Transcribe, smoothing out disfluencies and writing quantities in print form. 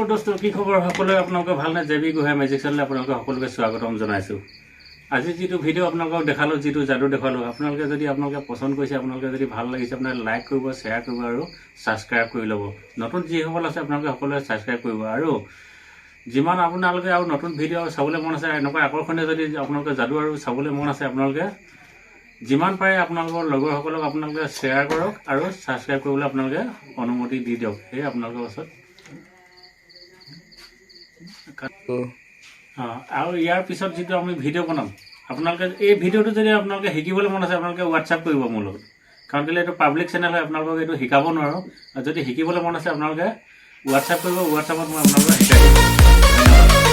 দোস্ত কি খবৰ সকলোৱে আপোনালোকে ভালনে জেবি গোহাঁই মেজিক চেনেল আপোনালোকে সকলোকে স্বাগতম জনাইছোঁ আজি যিটো ভিডিঅ' আপোনালোকক দেখালোঁ যিটো যাদু দেখালোঁ আপোনালোকে যদি আপোনালোকে পছন্দ কৰিছে আপোনালোকে যদি ভাল লাগিছে আপোনালোকে লাইক কৰিব শ্বেয়াৰ কৰিব আৰু ছাবস্ক্ৰাইব কৰি ল'ব নতুন যিসকল আছে আপোনালোকে সকলোৱে ছাবস্ক্ৰাইব কৰিব আৰু যিমান আপোনালোকে আৰু নতুন ভিডিঅ' চাবলৈ মন আছে এনেকুৱা আকৰ্ষণীয় যদি আপোনালোকে যাদু আৰু চাবলৈ মন আছে আপোনালোকে যিমান পাৰে আপোনালোকৰ লগৰসকলক আপোনালোকে শ্বেয়াৰ কৰক আৰু ছাবস্ক্ৰাইব কৰিবলৈ আপোনালোকে অনুমতি দি দিয়ক সেই আপোনালোকৰ ওচৰত আৰু ইয়াৰ পিছত যিটো আমি ভিডিঅ' বনাম আপোনালোকে এই ভিডিঅ'টো যদি আপোনালোকে শিকিবলৈ মন আছে আপোনালোকে হোৱাটছআপ কৰিব মোৰ লগত কাৰণ কেলৈ এইটো পাব্লিক চেনেল হয় আপোনালোকক এইটো শিকাব নোৱাৰোঁ আৰু যদি শিকিবলৈ মন আছে আপোনালোকে হোৱাটছআপ কৰিব হোৱাটছআপত মই আপোনালোকক শিকাই দিম ধন্যবাদ